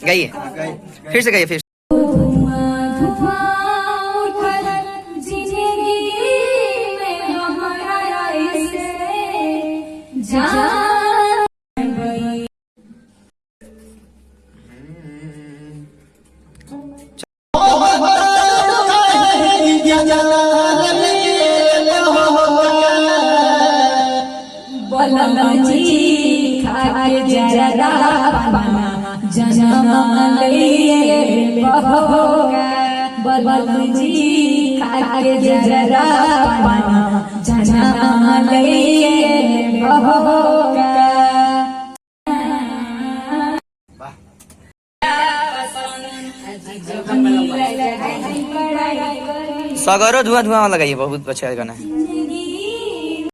गाइए फिर से गाइए फिर सगरो धुआं धुआं लगाइए, बहुत अच्छा गाना है।